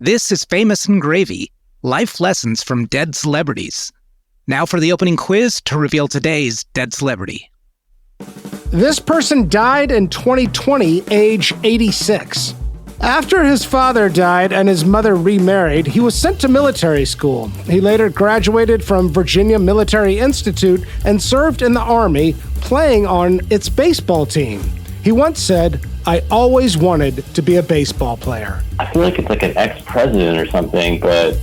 This is Famous and Gravy, life lessons from dead celebrities. Now for the opening quiz to reveal today's dead celebrity. This person died in 2020, age 86. After his father died and his mother remarried, he was sent to military school. He later graduated from Virginia Military Institute and served in the Army, playing on its baseball team. He once said, "I always wanted to be a baseball player." I feel like it's like an ex-president or something, but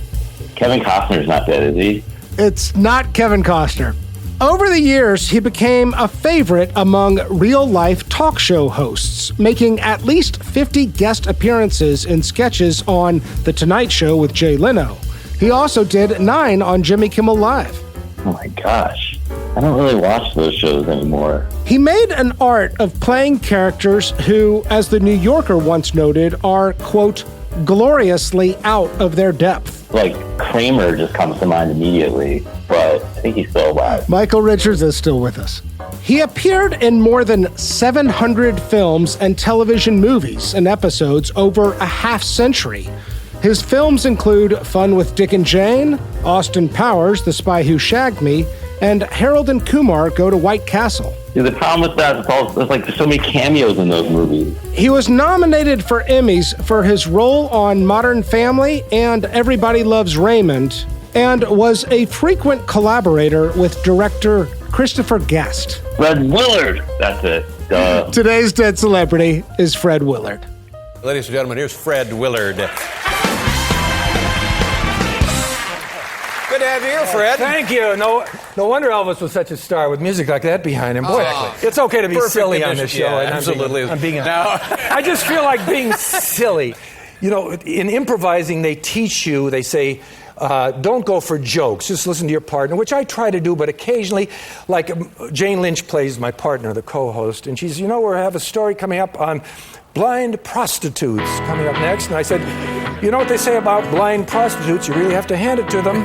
Kevin Costner's not dead, is he? It's not Kevin Costner. Over the years, he became a favorite among real-life talk show hosts, making at least 50 guest appearances in sketches on The Tonight Show with Jay Leno. He also did 9 on Jimmy Kimmel Live. Oh my gosh. I don't really watch those shows anymore. He made an art of playing characters who, as the New Yorker once noted, are, quote, gloriously out of their depth. Like, Kramer just comes to mind immediately, but I think he's still alive. Michael Richards is still with us. He appeared in more than 700 films and television movies and episodes over a half-century. His films include Fun with Dick and Jane, Austin Powers, The Spy Who Shagged Me, and Harold and Kumar Go to White Castle. Yeah, the problem with that is there's so many cameos in those movies. He was nominated for Emmys for his role on Modern Family and Everybody Loves Raymond, and was a frequent collaborator with director Christopher Guest. Fred Willard! That's it. Duh. Today's dead celebrity is Fred Willard. Ladies and gentlemen, here's Fred Willard. Good to have you here, Fred. Thank you. No wonder Elvis was such a star with music like that behind him. Boy, it's okay to be silly on this show. Yeah, and absolutely. I just feel like being silly. You know, in improvising, they teach you, they say, don't go for jokes. Just listen to your partner, which I try to do, but occasionally, like Jane Lynch plays my partner, the co-host, and she's, we have a story coming up on blind prostitutes coming up next. And I said, you know what they say about blind prostitutes? You really have to hand it to them.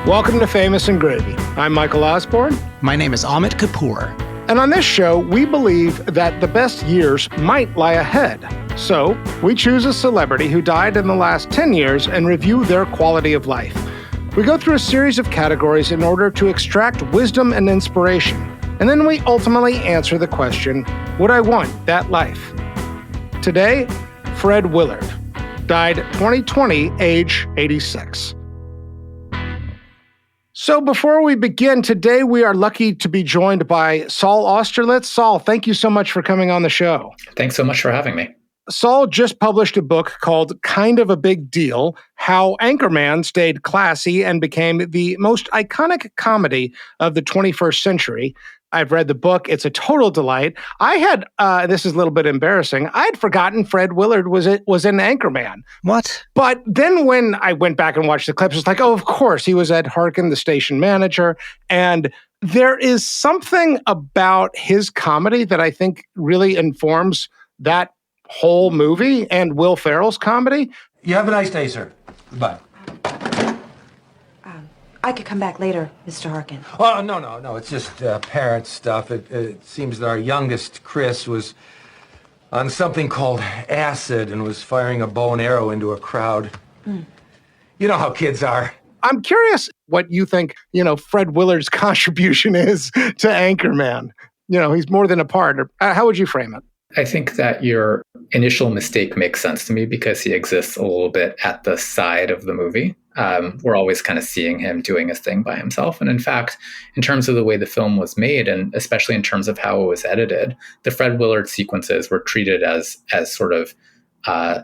Welcome to Famous and Gravy. I'm Michael Osborne. My name is Amit Kapoor. And on this show, we believe that the best years might lie ahead. So, we choose a celebrity who died in the last 10 years and review their quality of life. We go through a series of categories in order to extract wisdom and inspiration. And then we ultimately answer the question, would I want that life? Today, Fred Willard died 2020, age 86. So before we begin, today we are lucky to be joined by Saul Austerlitz. Saul, thank you so much for coming on the show. Thanks so much for having me. Saul just published a book called Kind of a Big Deal, How Anchorman Stayed Classy and Became the Most Iconic Comedy of the 21st Century. I've read the book. It's a total delight. I had, this is a little bit embarrassing, I had forgotten Fred Willard was in Anchorman. What? But then when I went back and watched the clips, it's like, oh, of course, he was Ed Harkin, the station manager. And there is something about his comedy that I think really informs that whole movie and Will Ferrell's comedy. You have a nice day, sir. Goodbye. I could come back later, Mr. Harkin. Oh, no. It's just parent stuff. It seems that our youngest, Chris, was on something called acid and was firing a bow and arrow into a crowd. You know how kids are. I'm curious what you think, Fred Willard's contribution is to Anchorman. He's more than a partner. How would you frame it? I think that your initial mistake makes sense to me because he exists a little bit at the side of the movie. We're always kind of seeing him doing his thing by himself. And in fact, in terms of the way the film was made, and especially in terms of how it was edited, the Fred Willard sequences were treated as sort of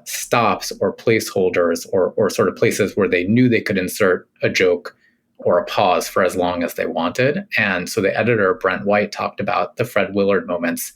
stops or placeholders or sort of places where they knew they could insert a joke or a pause for as long as they wanted. And so the editor, Brent White, talked about the Fred Willard moments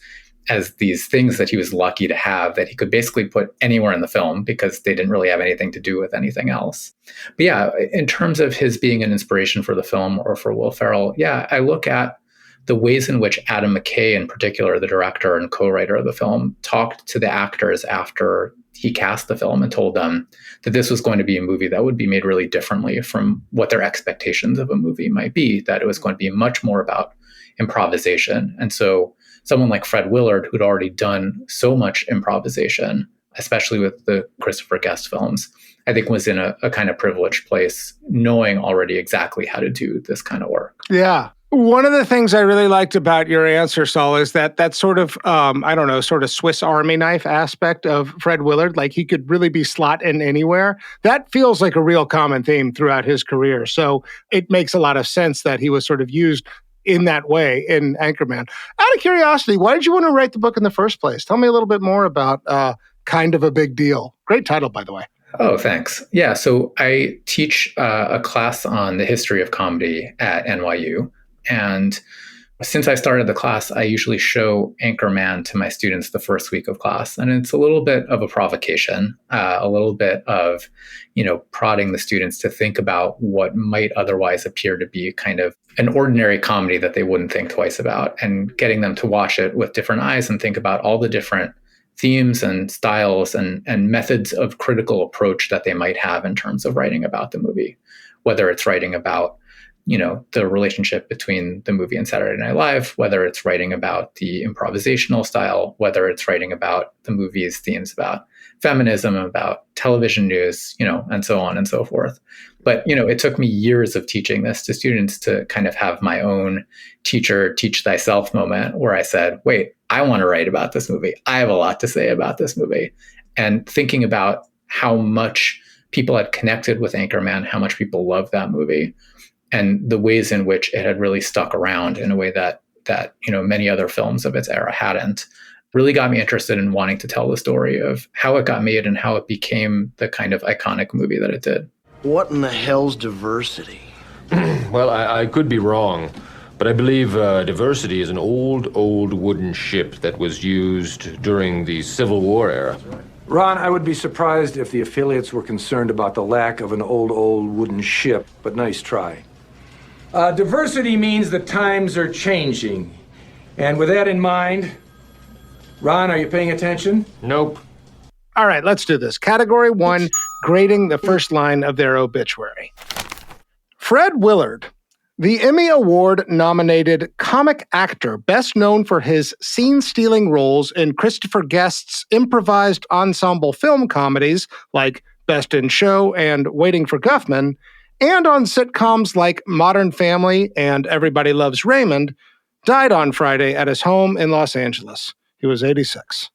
as these things that he was lucky to have that he could basically put anywhere in the film because they didn't really have anything to do with anything else. But yeah, in terms of his being an inspiration for the film or for Will Ferrell, yeah, I look at the ways in which Adam McKay, in particular, the director and co-writer of the film, talked to the actors after he cast the film and told them that this was going to be a movie that would be made really differently from what their expectations of a movie might be, that it was going to be much more about improvisation. And so someone like Fred Willard, who'd already done so much improvisation, especially with the Christopher Guest films, I think was in a kind of privileged place, knowing already exactly how to do this kind of work. Yeah. One of the things I really liked about your answer, Saul, is that sort of, sort of Swiss Army knife aspect of Fred Willard. Like, he could really be slot in anywhere. That feels like a real common theme throughout his career. So it makes a lot of sense that he was sort of used in that way in Anchorman. Out of curiosity, why did you want to write the book in the first place? Tell me a little bit more about Kind of a Big Deal. Great title, by the way. Oh, thanks. Yeah, so I teach a class on the history of comedy at NYU. And since I started the class, I usually show Anchorman to my students the first week of class. And it's a little bit of a provocation, a little bit of, prodding the students to think about what might otherwise appear to be kind of an ordinary comedy that they wouldn't think twice about, and getting them to watch it with different eyes and think about all the different themes and styles and methods of critical approach that they might have in terms of writing about the movie, whether it's writing about the relationship between the movie and Saturday Night Live, whether it's writing about the improvisational style, whether it's writing about the movie's themes about feminism, about television news, and so on and so forth. But, it took me years of teaching this to students to kind of have my own teacher, teach thyself moment where I said, wait, I want to write about this movie. I have a lot to say about this movie. And thinking about how much people had connected with Anchorman, how much people loved that movie, and the ways in which it had really stuck around in a way that many other films of its era hadn't, really got me interested in wanting to tell the story of how it got made and how it became the kind of iconic movie that it did. What in the hell's diversity? Well, I could be wrong, but I believe diversity is an old wooden ship that was used during the Civil War era. Ron, I would be surprised if the affiliates were concerned about the lack of an old wooden ship, but nice try. Diversity means the times are changing. And with that in mind, Ron, are you paying attention? Nope. All right, let's do this. Category 1, grading the first line of their obituary. Fred Willard, the Emmy Award-nominated comic actor, best known for his scene-stealing roles in Christopher Guest's improvised ensemble film comedies like Best in Show and Waiting for Guffman, and on sitcoms like Modern Family and Everybody Loves Raymond, died on Friday at his home in Los Angeles. He was 86.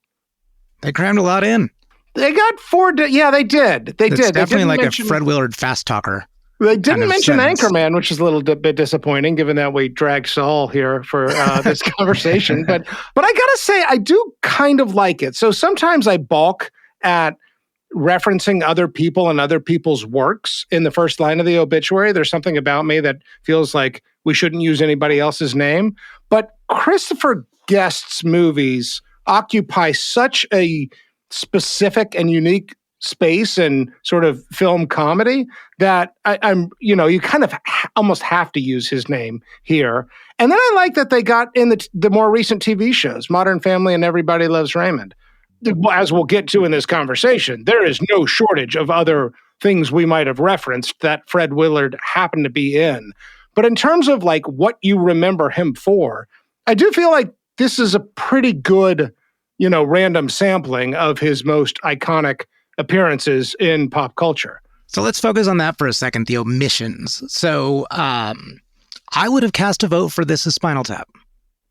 They crammed a lot in. They got 4... yeah, they did. They did. It's definitely like mention... a Fred Willard fast talker. They didn't mention Anchorman, which is a little bit disappointing, given that we dragged Saul here for this conversation. But I gotta say, I do kind of like it. So sometimes I balk at referencing other people and other people's works in the first line of the obituary. There's something about me that feels like we shouldn't use anybody else's name. But Christopher Guest's movies occupy such a specific and unique space and sort of film comedy that I'm you kind of almost have to use his name here. And then I like that they got in the more recent TV shows, Modern Family and Everybody Loves Raymond. As we'll get to in this conversation, there is no shortage of other things we might have referenced that Fred Willard happened to be in. But in terms of like what you remember him for, I do feel like this is a pretty good, random sampling of his most iconic appearances in pop culture. So let's focus on that for a second, the omissions. So I would have cast a vote for This Is Spinal Tap.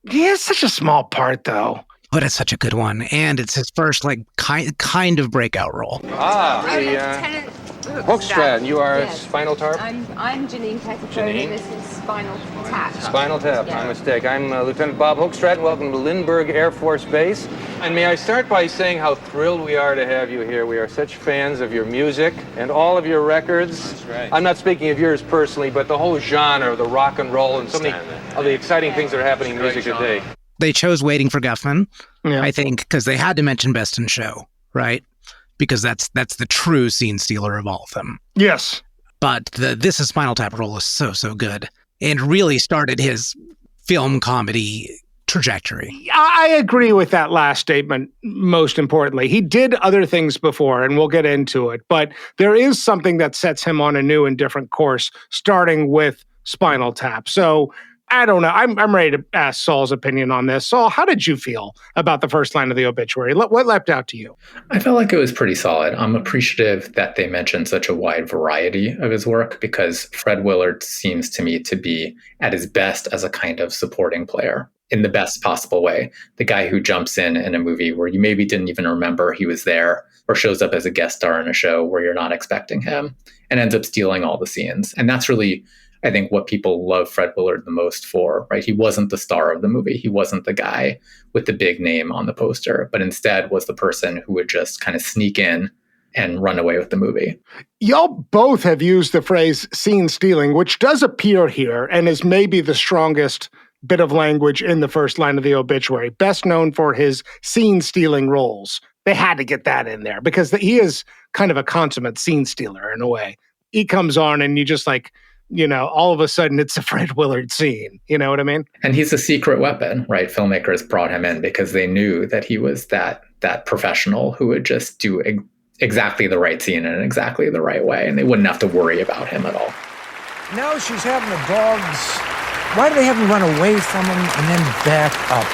Yeah, it's such a small part, though. But it's such a good one, and it's his first kind of breakout role. Lieutenant Hookstrand, you are Yes. Spinal Tap? I'm Janine Pettigrew. Janine? This is Spinal Tap. Spinal Tap, Yeah. my mistake. I'm Lieutenant Bob Hookstrand. Welcome to Lindbergh Air Force Base. And may I start by saying how thrilled we are to have you here. We are such fans of your music and all of your records. That's right. I'm not speaking of yours personally, but the whole genre of the rock and roll and so many of the exciting things that are happening in music today. They chose Waiting for Guffman, Yeah. I think, because they had to mention Best in Show, right? Because that's the true scene stealer of all of them. Yes. But the This Is Spinal Tap role is so good, and really started his film comedy trajectory. I agree with that last statement, most importantly. He did other things before, and we'll get into it, but there is something that sets him on a new and different course, starting with Spinal Tap. So I don't know. I'm ready to ask Saul's opinion on this. Saul, how did you feel about the first line of the obituary? What leapt out to you? I felt like it was pretty solid. I'm appreciative that they mentioned such a wide variety of his work because Fred Willard seems to me to be at his best as a kind of supporting player in the best possible way. The guy who jumps in a movie where you maybe didn't even remember he was there, or shows up as a guest star in a show where you're not expecting him and ends up stealing all the scenes. And that's really, I think, what people love Fred Willard the most for, right? He wasn't the star of the movie. He wasn't the guy with the big name on the poster, but instead was the person who would just kind of sneak in and run away with the movie. Y'all both have used the phrase scene stealing, which does appear here and is maybe the strongest bit of language in the first line of the obituary, best known for his scene stealing roles. They had to get that in there because he is kind of a consummate scene stealer in a way. He comes on and you just like, all of a sudden it's a Fred Willard scene. You know what I mean? And he's a secret weapon, right? Filmmakers brought him in because they knew that he was that professional who would just do exactly the right scene in exactly the right way. And they wouldn't have to worry about him at all. Now she's having the dogs. Why do they have him run away from him and then back up?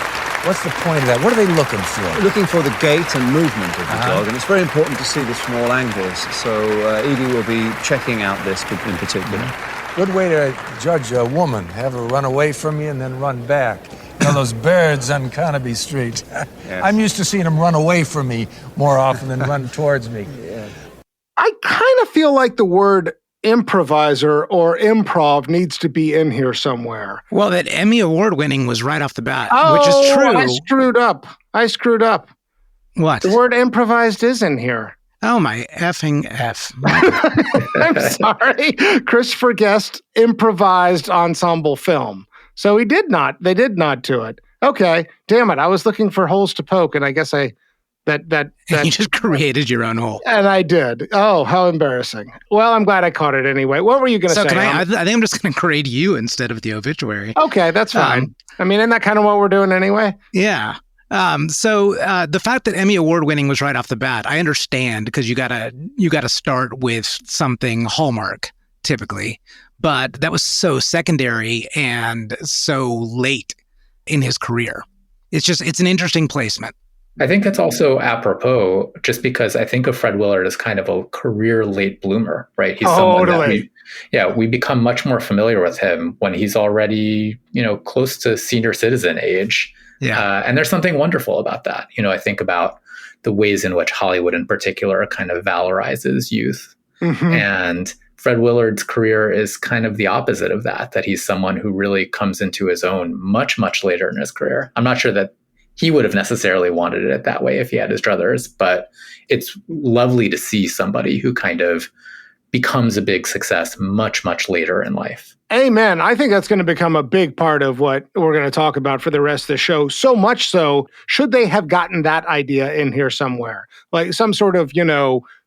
What's the point of that? What are they looking for? Looking for the gait and movement of the dog, and it's very important to see the small angles. So Edie will be checking out this in particular. Good way to judge a woman. Have her run away from you and then run back. Those birds on Carnaby Street. Yes. I'm used to seeing them run away from me more often than run towards me. Yeah. I kind of feel like the word improviser or improv needs to be in here somewhere. Well, that Emmy Award winning was right off the bat, which is true. I screwed up. What? The word improvised is in here. Oh, my effing F. I'm sorry. Christopher Guest improvised ensemble film. So they did not do it. Okay. Damn it. I was looking for holes to poke, and I guess that you just created your own hole. And I did. Oh, how embarrassing. Well, I'm glad I caught it anyway. What were you going to say? I think I'm just going to grade you instead of the obituary. Okay, that's fine. Isn't that kind of what we're doing anyway? Yeah. So the fact that Emmy Award winning was right off the bat, I understand because you gotta start with something Hallmark typically, but that was so secondary and so late in his career. It's an interesting placement. I think that's also apropos, just because I think of Fred Willard as kind of a career late bloomer, right? He's someone that we become much more familiar with him when he's already, close to senior citizen age. Yeah. And there's something wonderful about that. I think about the ways in which Hollywood in particular kind of valorizes youth. Mm-hmm. And Fred Willard's career is kind of the opposite of that he's someone who really comes into his own much, much later in his career. I'm not sure that he would have necessarily wanted it that way if he had his druthers, but it's lovely to see somebody who kind of becomes a big success much, much later in life. Amen. I think that's going to become a big part of what we're going to talk about for the rest of the show. So much so, should they have gotten that idea in here somewhere? Like some sort of,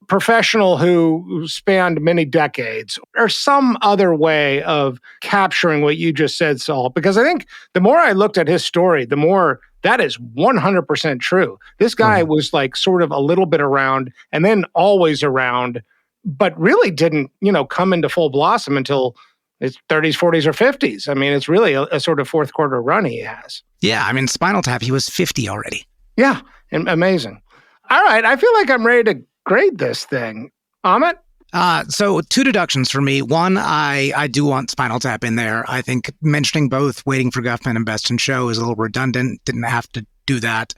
professional who spanned many decades or some other way of capturing what you just said, Saul. Because I think the more I looked at his story, the more that is 100% true. This guy was like sort of a little bit around and then always around, but really didn't, come into full blossom until his 30s, 40s, or 50s. It's really a sort of fourth quarter run he has. Yeah, Spinal Tap, he was 50 already. Yeah, amazing. All right, I feel like I'm ready to grade this thing. Amit? So 2 deductions for me. One, I do want Spinal Tap in there. I think mentioning both Waiting for Guffman and Best in Show is a little redundant. Didn't have to do that.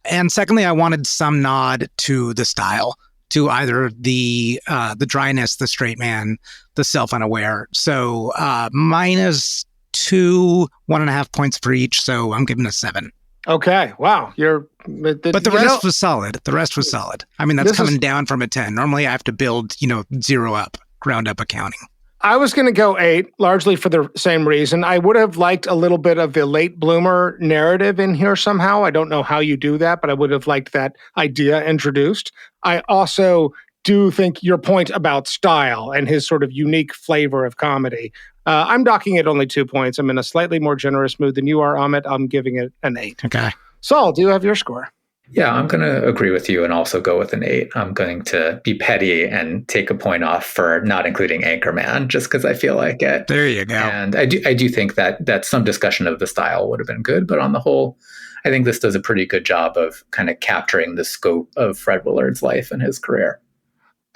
And secondly, I wanted some nod to the style, to either the dryness, the straight man, the self-unaware. So -2, 1.5 points for each. So I'm giving a 7. Okay. Wow. But the rest was solid. The rest was solid. That's coming down from a 10. Normally I have to build, 0 up, ground up accounting. I was going to go 8, largely for the same reason. I would have liked a little bit of the late bloomer narrative in here somehow. I don't know how you do that, but I would have liked that idea introduced. I also do think your point about style and his sort of unique flavor of comedy. I'm docking it only 2 points. I'm in a slightly more generous mood than you are, Amit. I'm giving it an 8. Okay. Saul, do you have your score? Yeah, I'm going to agree with you and also go with an 8. I'm going to be petty and take a point off for not including Anchorman, just because I feel like it. There you go. And I do think that some discussion of the style would have been good, but on the whole, I think this does a pretty good job of kind of capturing the scope of Fred Willard's life and his career.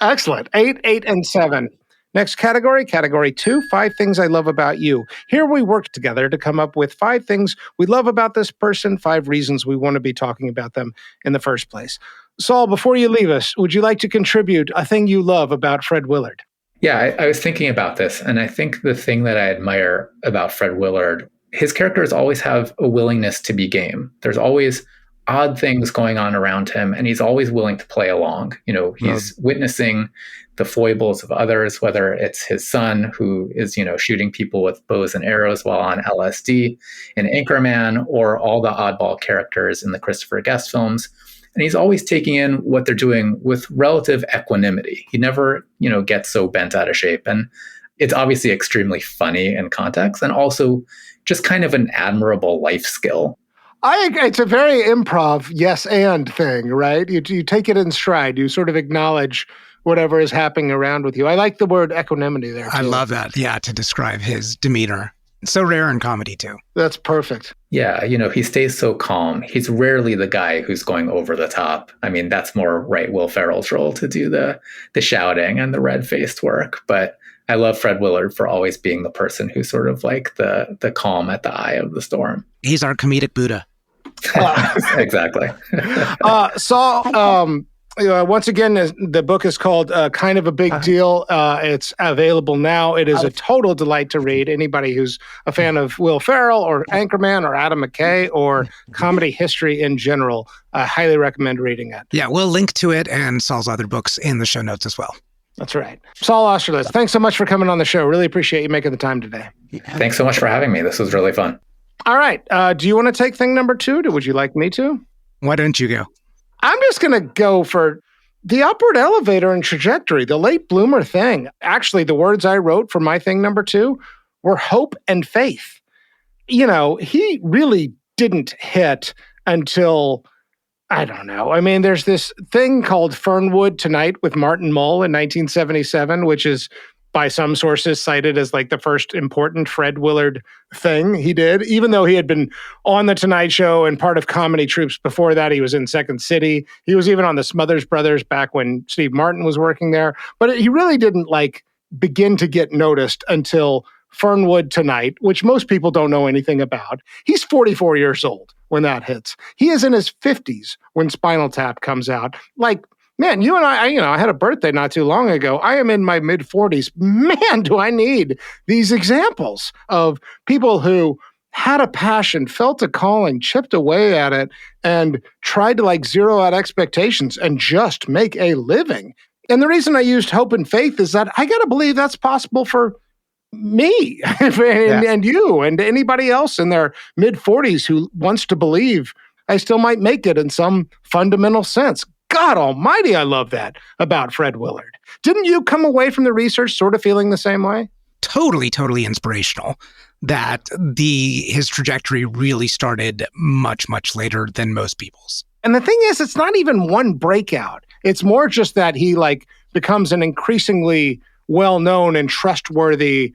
Excellent. 8, 8, and 7. Next category, category 2, 5 things I love about you. Here we work together to come up with 5 things we love about this person, 5 reasons we want to be talking about them in the first place. Saul, before you leave us, would you like to contribute a thing you love about Fred Willard? Yeah, I was thinking about this, and I think the thing that I admire about Fred Willard, his characters always have a willingness to be game. There's always odd things going on around him, and he's always willing to play along. He's witnessing the foibles of others, whether it's his son who is, shooting people with bows and arrows while on LSD in Anchorman, or all the oddball characters in the Christopher Guest films. And he's always taking in what they're doing with relative equanimity. He never, gets so bent out of shape. And it's obviously extremely funny in context, and also just kind of an admirable life skill. It's a very improv yes and thing, right? You take it in stride. You sort of acknowledge whatever is happening around with you. I like the word equanimity there, too. I love that, to describe his demeanor. It's so rare in comedy, too. That's perfect. Yeah, he stays so calm. He's rarely the guy who's going over the top. I mean, that's more Will Ferrell's role to do the shouting and the red-faced work. But I love Fred Willard for always being the person who's sort of like the calm at the eye of the storm. He's our comedic Buddha. Exactly. Saul, once again, the book is called Kind of a Big Deal. It's available now. It is a total delight to read. Anybody who's a fan of Will Ferrell or Anchorman or Adam McKay or comedy history in general, I highly recommend reading it. Yeah, we'll link to it and Saul's other books in the show notes as well. That's right. Saul Austerlitz, thanks so much for coming on the show. Really appreciate you making the time today. Thanks so much for having me. This was really fun. All right. Do you want to take thing number 2? Would you like me to? Why don't you go? I'm just going to go for the upward elevator and trajectory, the late bloomer thing. Actually, the words I wrote for my thing number 2 were hope and faith. He really didn't hit until, I don't know. I mean, there's this thing called Fernwood Tonight with Martin Mull in 1977, which is by some sources cited as like the first important Fred Willard thing he did, even though he had been on The Tonight Show and part of comedy troupes before that. He was in Second City. He was even on the Smothers Brothers back when Steve Martin was working there. But he really didn't begin to get noticed until Fernwood Tonight, which most people don't know anything about. He's 44 years old when that hits. He is in his 50s when Spinal Tap comes out. Man, you and I had a birthday not too long ago. I am in my mid-40s. Man, do I need these examples of people who had a passion, felt a calling, chipped away at it, and tried to zero out expectations and just make a living. And the reason I used hope and faith is that I got to believe that's possible for me and you and anybody else in their mid-40s who wants to believe I still might make it in some fundamental sense. God almighty, I love that about Fred Willard. Didn't you come away from the research sort of feeling the same way? Totally inspirational. That his trajectory really started much, much later than most people's. And the thing is, it's not even one breakout. It's more just that he becomes an increasingly well-known and trustworthy,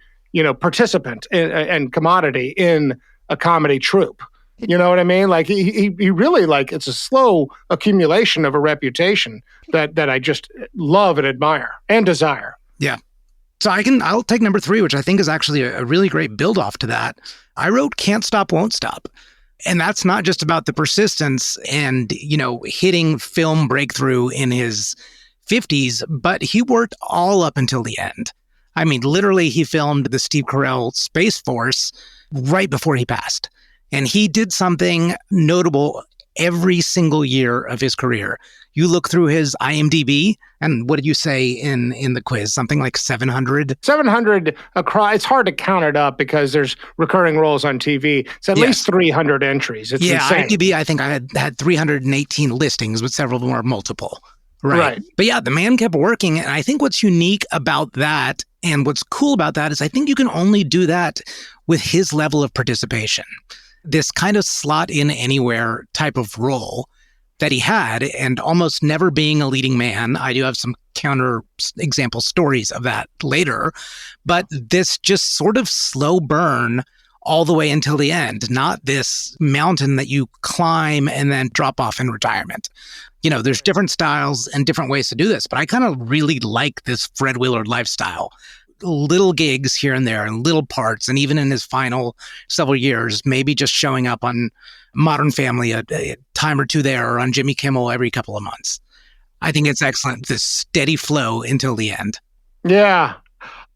participant and commodity in a comedy troupe. You know what I mean? He really it's a slow accumulation of a reputation that I just love and admire and desire. Yeah. So I'll take number 3, which I think is actually a really great build off to that. I wrote Can't Stop, Won't Stop. And that's not just about the persistence and, hitting film breakthrough in his 50s, but he worked all up until the end. I mean, literally he filmed the Steve Carell Space Force right before he passed. And he did something notable every single year of his career. You look through his IMDb, and what did you say in the quiz? Something like 700? 700 across. It's hard to count it up because there's recurring roles on TV. It's at least 300 entries. It's insane. IMDb, I think I had 318 listings, but several of them are multiple. Right. But yeah, the man kept working. And I think what's unique about that and what's cool about that is I think you can only do that with his level of participation. This kind of slot in anywhere type of role that he had and almost never being a leading man. I do have some counter example stories of that later, but this just sort of slow burn all the way until the end, not this mountain that you climb and then drop off in retirement. You know, there's different styles and different ways to do this, but I kind of really like this Fred Willard lifestyle. Little gigs here and there and little parts, and even in his final several years, maybe just showing up on Modern Family a time or two there, or on Jimmy Kimmel every couple of months. I think it's excellent, this steady flow until the end. Yeah.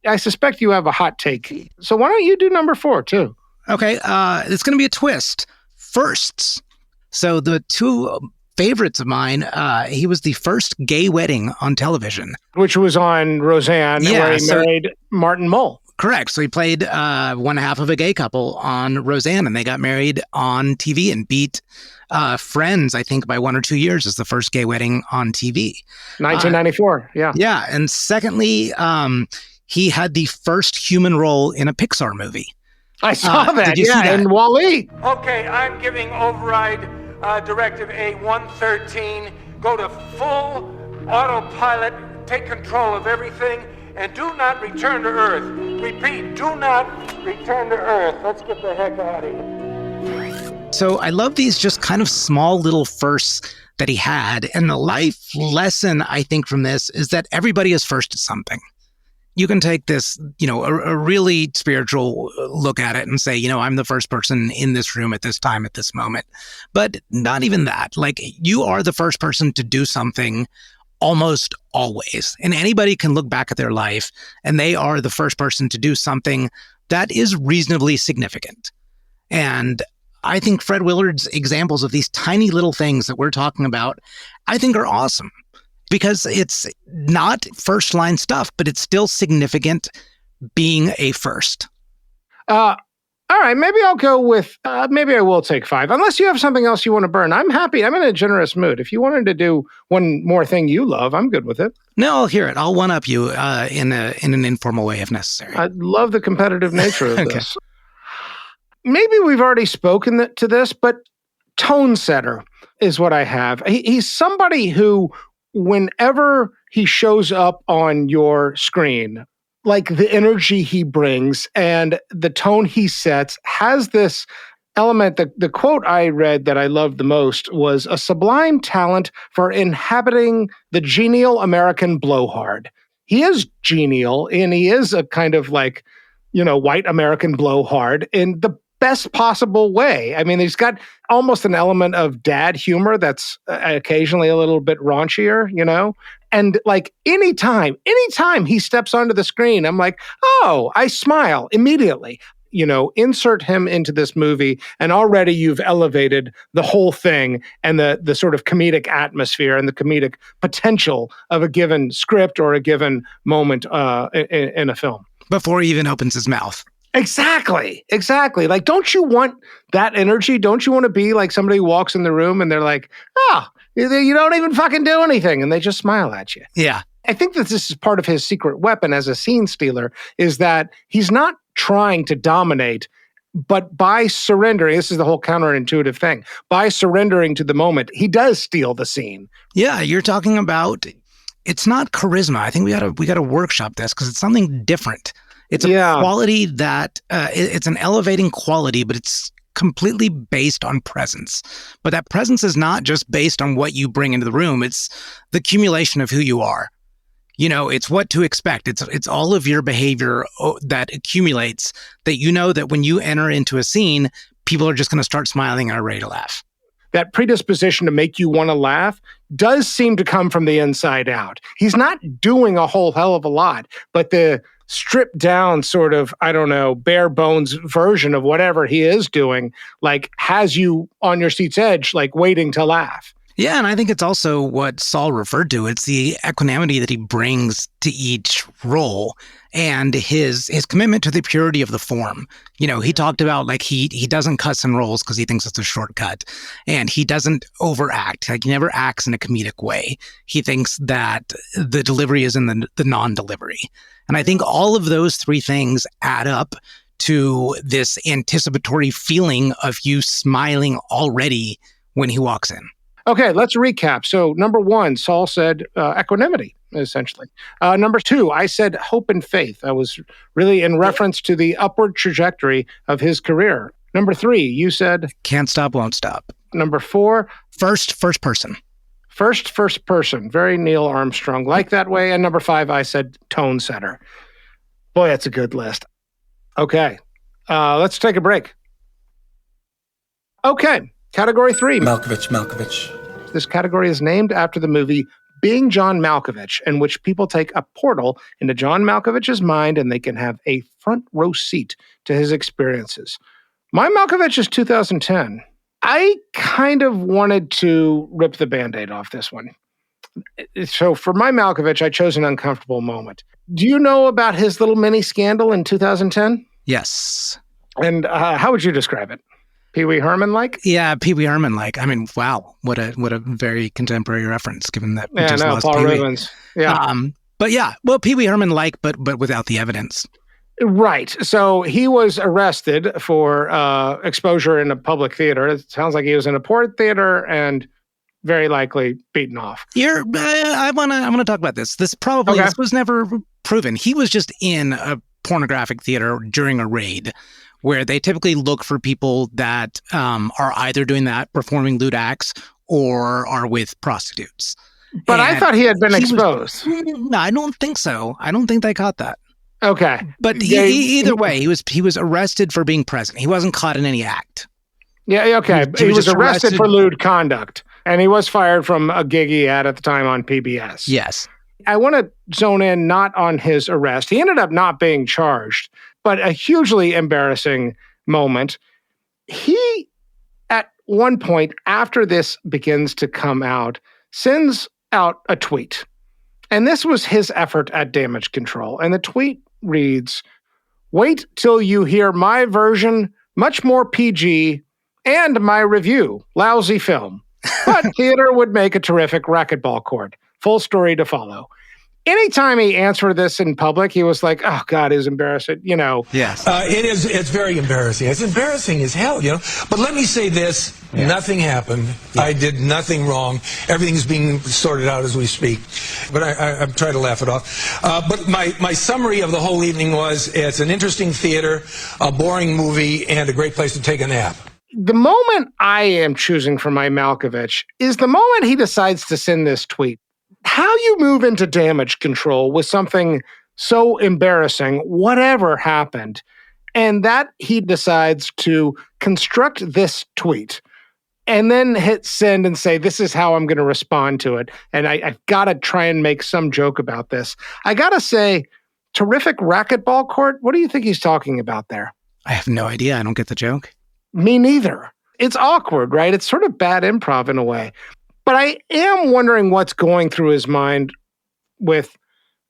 I suspect you have a hot take. So why don't you do number 4 too? Okay, it's going to be a twist. Firsts. So the two favorites of mine, he was the first gay wedding on television. Which was on Roseanne, where he married Martin Mull. Correct. So he played one half of a gay couple on Roseanne, and they got married on TV and beat Friends, I think, by 1 or 2 years as the first gay wedding on TV. 1994, yeah. Yeah, and secondly, he had the first human role in a Pixar movie. I saw that, did you see that? In Wall-E. Okay, I'm giving override Directive A113. Go to full autopilot, take control of everything, and do not return to Earth. Repeat, do not return to Earth. Let's get the heck out of here. So I love these just kind of small little firsts that he had. And the life lesson, I think, from this is that everybody is first at something. You can take this, you know, a really spiritual look at it and say, you know, I'm the first person in this room at this time, at this moment. But not even that. Like, you are the first person to do something almost always. And anybody can look back at their life and they are the first person to do something that is reasonably significant. And I think Fred Willard's examples of these tiny little things that we're talking about, I think are awesome. Because it's not first line stuff, but it's still significant being a first. All right, maybe I'll go with, maybe I will take 5. Unless you have something else you want to burn. I'm happy. I'm in a generous mood. If you wanted to do one more thing you love, I'm good with it. No, I'll hear it. I'll one-up you in an informal way if necessary. I love the competitive nature of this. Maybe we've already spoken to this, but tone setter is what I have. He's somebody who, whenever he shows up on your screen, like the energy he brings and the tone he sets has this element. The quote I read that I loved the most was a sublime talent for inhabiting the genial American blowhard. He is genial, and he is a kind of like, you know, white American blowhard in the best possible way. I mean, he's got almost an element of dad humor that's occasionally a little bit raunchier, you know? And like anytime he steps onto the screen, I'm like, oh, I smile immediately. You know, insert him into this movie, and already you've elevated the whole thing and the sort of comedic atmosphere and the comedic potential of a given script or a given moment in a film. Before he even opens his mouth. Exactly. Like, don't you want that energy? Don't you want to be like somebody who walks in the room and they're like, oh, you don't even fucking do anything, and they just smile at you? Yeah. I think that this is part of his secret weapon as a scene stealer, is that he's not trying to dominate, but by surrendering, this is the whole counterintuitive thing, by surrendering to the moment, he does steal the scene. Yeah, you're talking about, it's not charisma. I think we got to workshop this because it's something different. It's a quality that, it's an elevating quality, but it's completely based on presence. But that presence is not just based on what you bring into the room. It's the accumulation of who you are. You know, it's what to expect. It's all of your behavior that accumulates, that you know that when you enter into a scene, people are just going to start smiling and are ready to laugh. That predisposition to make you want to laugh does seem to come from the inside out. He's not doing a whole hell of a lot, but the stripped down sort of, I don't know, bare bones version of whatever he is doing, like, has you on your seat's edge, like waiting to laugh. Yeah, and I think it's also what Saul referred to. It's the equanimity that he brings to each role and his commitment to the purity of the form. You know, he talked about, like, he doesn't cuss in roles because he thinks it's a shortcut, and he doesn't overact. Like, he never acts in a comedic way. He thinks that the delivery is in the non-delivery. And I think all of those three things add up to this anticipatory feeling of you smiling already when he walks in. Okay, let's recap. So, number one, Saul said equanimity, essentially. Number two, I said hope and faith. I was really in reference to the upward trajectory of his career. Number three, you said Can't stop, won't stop. Number four, first person. First person. Very Neil Armstrong, like that way. And number five, I said tone setter. Boy, that's a good list. Okay, let's take a break. Okay, category 3. Malkovich. This category is named after the movie Being John Malkovich, in which people take a portal into John Malkovich's mind and they can have a front row seat to his experiences. My Malkovich is 2010. I kind of wanted to rip the Band-Aid off this one. So for my Malkovich, I chose an uncomfortable moment. Do you know about his little mini scandal in 2010? Yes. And how would you describe it? Pee Wee Herman-like? Yeah, Pee Wee Herman-like. I mean, wow, what a very contemporary reference, given that we just lost Paul Pee Wee. Rubens. Yeah. But yeah, well, Pee Wee Herman-like, but without the evidence. Right. So he was arrested for exposure in a public theater. It sounds like he was in a port theater and very likely beaten off. I want to talk about this. This was never proven. He was just in a pornographic theater during a raid, where they typically look for people that are either doing that, performing lewd acts, or are with prostitutes. But I thought he had been exposed. No, I don't think so. I don't think they caught that. Okay. But either way, he was arrested for being present. He wasn't caught in any act. Yeah, okay. He was arrested for lewd conduct, and he was fired from a gig he had at the time on PBS. Yes. I want to zone in not on his arrest. He ended up not being charged, but a hugely embarrassing moment. He, at one point, after this begins to come out, sends out a tweet. And this was his effort at damage control. And the tweet reads, "Wait till you hear my version, much more PG, and my review. Lousy film. But theater would make a terrific racquetball court. Full story to follow." Anytime he answered this in public, he was like, "Oh God, it's embarrassing," you know. Yes. It's very embarrassing. It's embarrassing as hell, you know. But let me say this, nothing happened. Yeah. I did nothing wrong. Everything's being sorted out as we speak. But I'm trying to laugh it off. But my summary of the whole evening was, it's an interesting theater, a boring movie, and a great place to take a nap. The moment I am choosing for my Malkovich is the moment he decides to send this tweet. How you move into damage control with something so embarrassing, whatever happened, and that he decides to construct this tweet and then hit send and say, this is how I'm going to respond to it. And I've got to try and make some joke about this. I got to say, terrific racquetball court. What do you think he's talking about there? I have no idea. I don't get the joke. Me neither. It's awkward, right? It's sort of bad improv in a way. But I am wondering what's going through his mind with,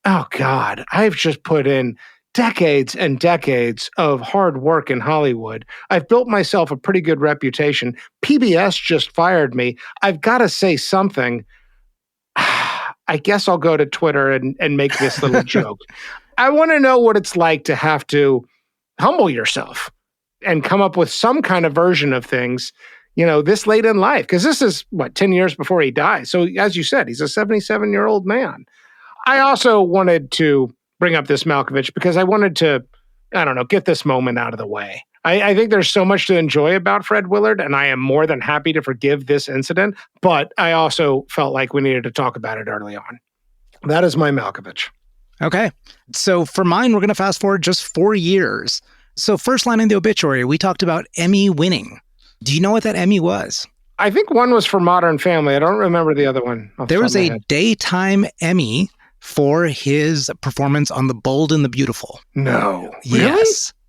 oh God, I've just put in decades and decades of hard work in Hollywood. I've built myself a pretty good reputation. PBS just fired me. I've got to say something. I guess I'll go to Twitter and make this little joke. I want to know what it's like to have to humble yourself and come up with some kind of version of things, you know, this late in life, because this is, 10 years before he dies. So as you said, he's a 77-year-old man. I also wanted to bring up this Malkovich because I wanted to, get this moment out of the way. I think there's so much to enjoy about Fred Willard, and I am more than happy to forgive this incident, but I also felt like we needed to talk about it early on. That is my Malkovich. Okay. So for mine, we're going to fast forward just 4 years. So first line in the obituary, we talked about Emmy winning. Do you know what that Emmy was? I think one was for Modern Family. I don't remember the other one. There was a daytime Emmy for his performance on The Bold and the Beautiful. No. Yes. Really?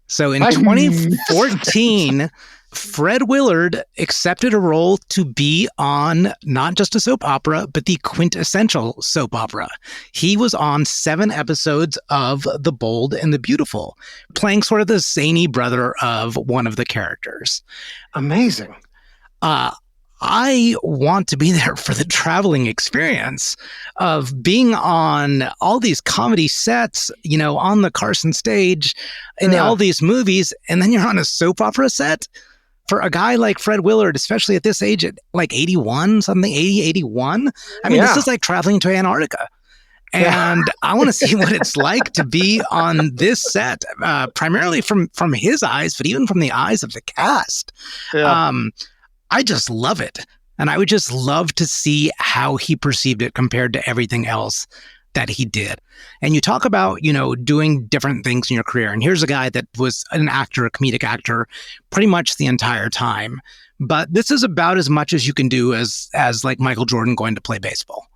So in 2014, Fred Willard accepted a role to be on not just a soap opera, but the quintessential soap opera. He was on 7 episodes of The Bold and the Beautiful, playing sort of the zany brother of one of the characters. Amazing. I want to be there for the traveling experience of being on all these comedy sets, on the Carson stage in all these movies, and then you're on a soap opera set. for a guy like Fred Willard, especially at this age, at like 81, something, 80, 81. I mean, this is like traveling to Antarctica. And I want to see what it's like to be on this set, primarily from his eyes, but even from the eyes of the cast. Yeah. I just love it. And I would just love to see how he perceived it compared to everything else that he did. And you talk about, doing different things in your career. And here's a guy that was an actor, a comedic actor, pretty much the entire time. But this is about as much as you can do as like Michael Jordan going to play baseball.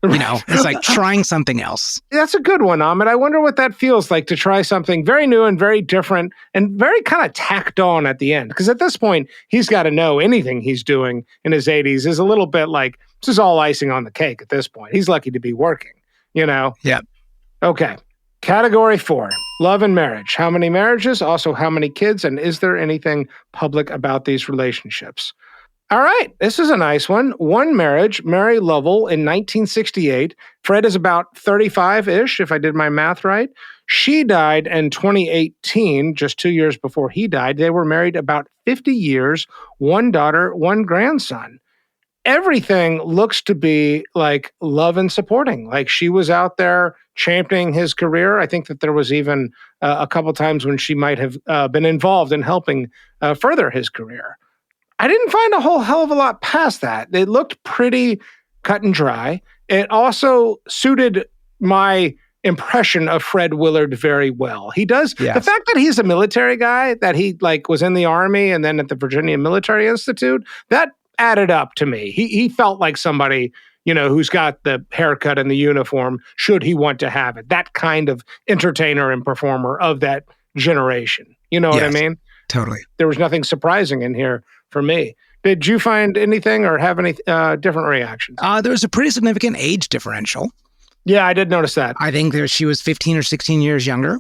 It's like trying something else. That's a good one, Ahmed. I wonder what that feels like to try something very new and very different and very kind of tacked on at the end. Because at this point, he's got to know anything he's doing in his 80s is a little bit like, this is all icing on the cake at this point. He's lucky to be working, Yeah. Okay. Category 4, love and marriage. How many marriages? Also, how many kids? And is there anything public about these relationships? All right, this is a nice one. One marriage, Mary Lovell in 1968. Fred is about 35-ish, if I did my math right. She died in 2018, just 2 years before he died. They were married about 50 years, one daughter, one grandson. Everything looks to be like love and supporting. Like she was out there championing his career. I think that there was even a couple times when she might have been involved in helping further his career. I didn't find a whole hell of a lot past that. It looked pretty cut and dry. It also suited my impression of Fred Willard very well. He does. Yes. The fact that he's a military guy, that he was in the Army and then at the Virginia Military Institute, that added up to me. He felt like somebody, who's got the haircut and the uniform, should he want to have it. That kind of entertainer and performer of that generation. You know what I mean? Totally. There was nothing surprising in here for me. Did you find anything or have any different reactions? There was a pretty significant age differential. Yeah, I did notice that. I think she was 15 or 16 years younger,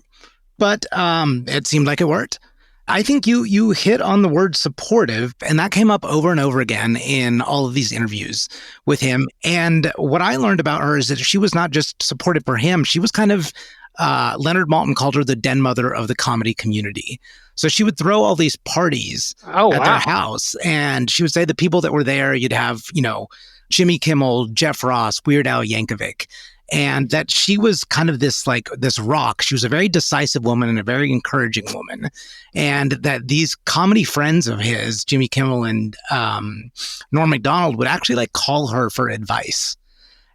but it seemed like it worked. I think you hit on the word supportive, and that came up over and over again in all of these interviews with him. And what I learned about her is that she was not just supportive for him. She was kind of, Leonard Maltin called her the den mother of the comedy community. So she would throw all these parties at their house, and she would say the people that were there, you'd have, Jimmy Kimmel, Jeff Ross, Weird Al Yankovic, and that she was kind of this rock. She was a very decisive woman and a very encouraging woman. And that these comedy friends of his, Jimmy Kimmel and Norm Macdonald, would actually call her for advice.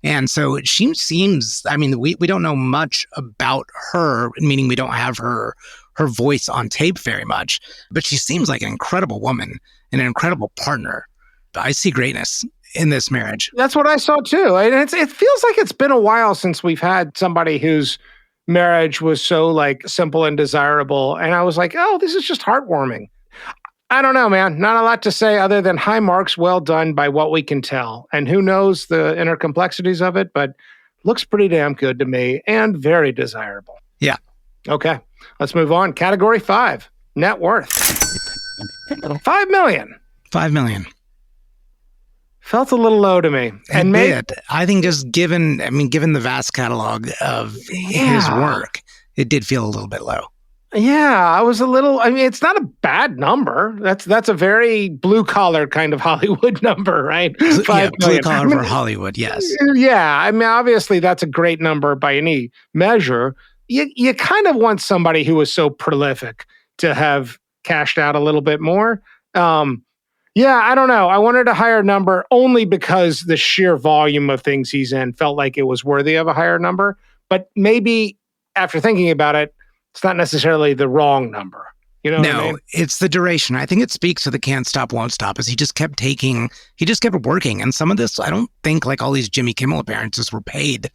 And so she seems, we don't know much about her, meaning we don't have her voice on tape very much, but she seems like an incredible woman and an incredible partner. I see greatness in this marriage. That's what I saw too. And it feels like it's been a while since we've had somebody whose marriage was so simple and desirable. And I was like, oh, this is just heartwarming. I don't know, man. Not a lot to say other than high marks, well done by what we can tell. And who knows the inner complexities of it, but looks pretty damn good to me and very desirable. Yeah. Okay, let's move on. Category 5, net worth. $5 million. $5 million. Felt a little low to me. And I think just given the vast catalog of his work, it did feel a little bit low. Yeah, I was a little, it's not a bad number. That's a very blue collar kind of Hollywood number, right? Blue collar for Hollywood, yes. Yeah, obviously that's a great number by any measure. You kind of want somebody who is so prolific to have cashed out a little bit more. Yeah, I don't know. I wanted a higher number only because the sheer volume of things he's in felt like it was worthy of a higher number. But maybe after thinking about it, it's not necessarily the wrong number. You know what I mean? It's the duration. I think it speaks to the can't stop, won't stop, as he just kept working. And some of this, I don't think all these Jimmy Kimmel appearances were paid.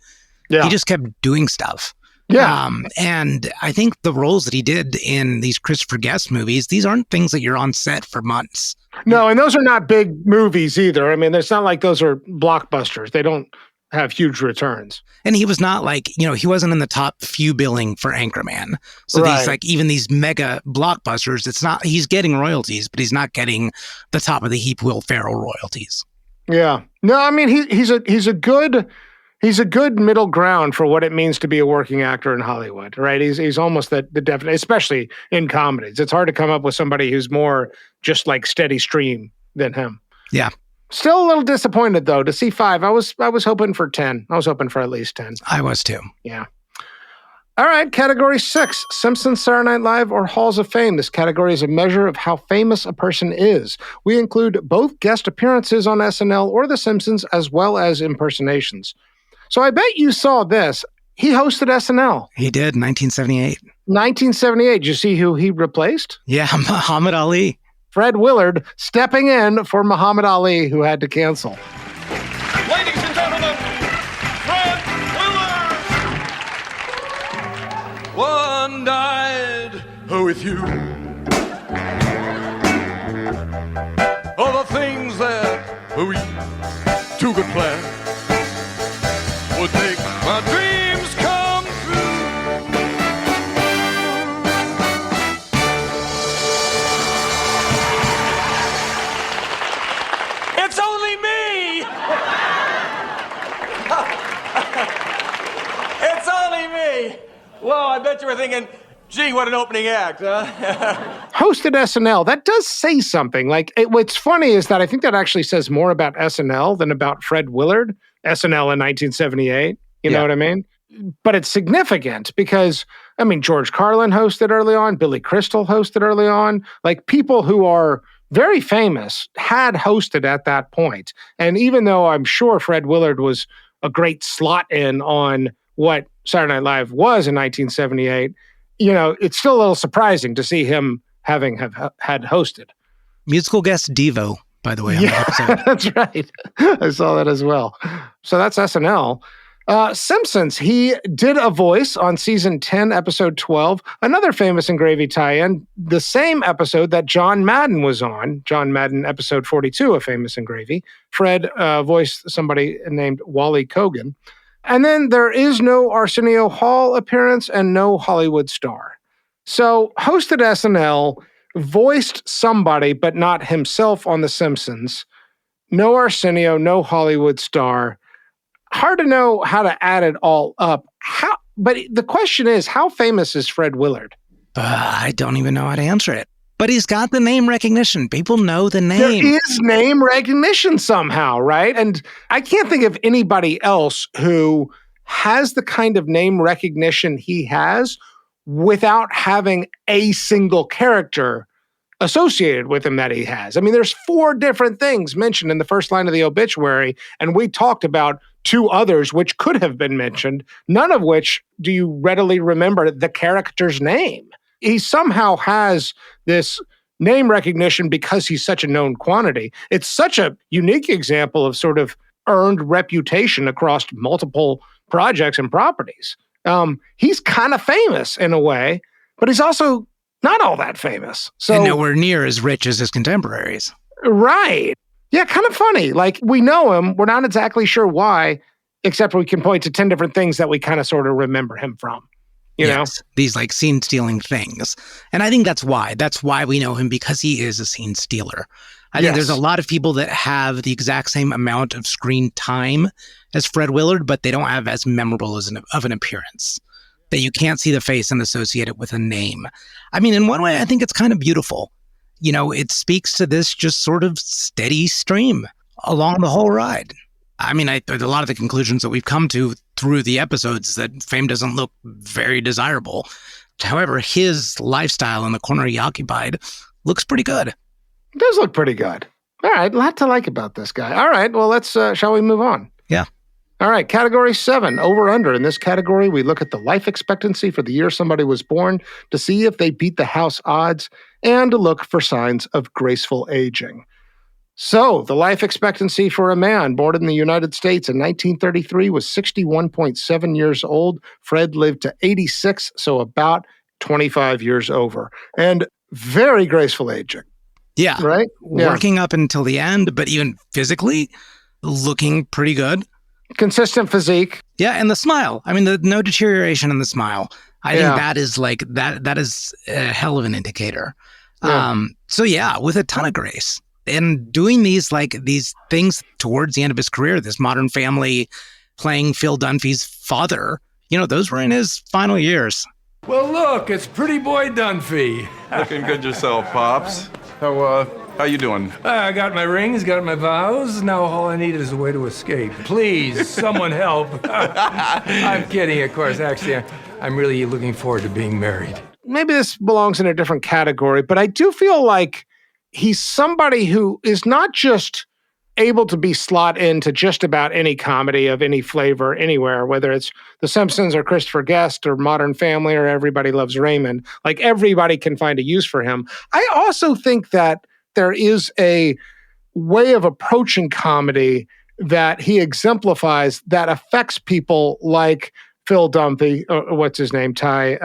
Yeah. He just kept doing stuff. Yeah. And I think the roles that he did in these Christopher Guest movies, these aren't things that you're on set for months. No, and those are not big movies either. It's not like those are blockbusters. They don't have huge returns. And he was not he wasn't in the top few billing for Anchorman. So these even these mega blockbusters, it's not, he's getting royalties, but he's not getting the top of the heap Will Ferrell royalties. Yeah. No, he's a good He's a good middle ground for what it means to be a working actor in Hollywood, right? He's almost the definite, especially in comedies. It's hard to come up with somebody who's more just like steady stream than him. Yeah. Still a little disappointed though to see 5. I was hoping for 10. I was hoping for at least 10. I was too. Yeah. All right, category 6, Simpsons, Saturday Night Live, or Halls of Fame. This category is a measure of how famous a person is. We include both guest appearances on SNL or The Simpsons, as well as impersonations. So I bet you saw this. He hosted SNL. He did, 1978. 1978. Did you see who he replaced? Yeah, Muhammad Ali. Fred Willard stepping in for Muhammad Ali, who had to cancel. Ladies and gentlemen, Fred Willard! One died with you. All the things that we took a plan would make my dreams come true. It's only me! It's only me! Whoa, I bet you were thinking, gee, what an opening act, huh? Hosted SNL. That does say something. Like, what's funny is that I think that actually says more about SNL than about Fred Willard, SNL in 1978. You know what I mean? But it's significant because, I mean, George Carlin hosted early on, Billy Crystal hosted early on. Like, people who are very famous had hosted at that point. And even though I'm sure Fred Willard was a great slot in on what Saturday Night Live was in 1978, you know, it's still a little surprising to see him had hosted. Musical guest Devo, by the way, on the episode. That's right. I saw that as well. So that's SNL. Simpsons, he did a voice on season 10, episode 12, another famous and gravy tie-in, the same episode that John Madden was on, John Madden, episode 42 of Famous and Gravy. Fred voiced somebody named Wally Kogan. And then there is no Arsenio Hall appearance and no Hollywood star. So hosted SNL, voiced somebody, but not himself on The Simpsons. No Arsenio, no Hollywood star. Hard to know how to add it all up. But the question is, how famous is Fred Willard? I don't even know how to answer it. But he's got the name recognition. People know the name. There is name recognition somehow, right? And I can't think of anybody else who has the kind of name recognition he has without having a single character associated with him that he has. I mean, there's 4 different things mentioned in the first line of the obituary, and we talked about 2 others which could have been mentioned, none of which do you readily remember the character's name. He somehow has this name recognition because he's such a known quantity. It's such a unique example of sort of earned reputation across multiple projects and properties. He's kind of famous in a way, but he's also not all that famous. So, and nowhere near as rich as his contemporaries. Right. Yeah, kind of funny. Like, we know him. We're not exactly sure why, except we can point to 10 different things that we kind of sort of remember him from. You know? These like scene-stealing things. And I think that's why. That's why we know him, because he is a scene stealer. I think there's a lot of people that have the exact same amount of screen time as Fred Willard, but they don't have as memorable as of an appearance. That you can't see the face and associate it with a name. I mean, in one way, I think it's kind of beautiful. You know, it speaks to this just sort of steady stream along the whole ride. I mean, a lot of the conclusions that we've come to through the episodes that fame doesn't look very desirable. However, his lifestyle in the corner he occupied looks pretty good. It does look pretty good. All right, a lot to like about this guy. All right, well, let's, shall we move on? Yeah. All right, category 7, over under. In this category, we look at the life expectancy for the year somebody was born to see if they beat the house odds and to look for signs of graceful aging. So, the life expectancy for a man born in the United States in 1933 was 61.7 years old. Fred lived to 86, so about 25 years over. And very graceful aging. Yeah. Right? Working up until the end, but even physically looking pretty good. Consistent physique. Yeah, and the smile. I mean, no deterioration in the smile. I think that is like, that is a hell of an indicator. Yeah. So yeah, with a ton of grace. And doing these things towards the end of his career, this Modern Family, playing Phil Dunphy's father. Those were in his final years. Well, look, it's pretty boy Dunphy. Looking good yourself, Pops. How you doing? I got my rings, got my vows. Now all I need is a way to escape. Please, someone help. I'm kidding, of course. Actually, I'm really looking forward to being married. Maybe this belongs in a different category, but I do feel like he's somebody who is not just able to be slot into just about any comedy of any flavor anywhere, whether it's The Simpsons or Christopher Guest or Modern Family or Everybody Loves Raymond. Like, everybody can find a use for him. I also think that there is a way of approaching comedy that he exemplifies that affects people like Phil Dunphy, or what's his name? Ty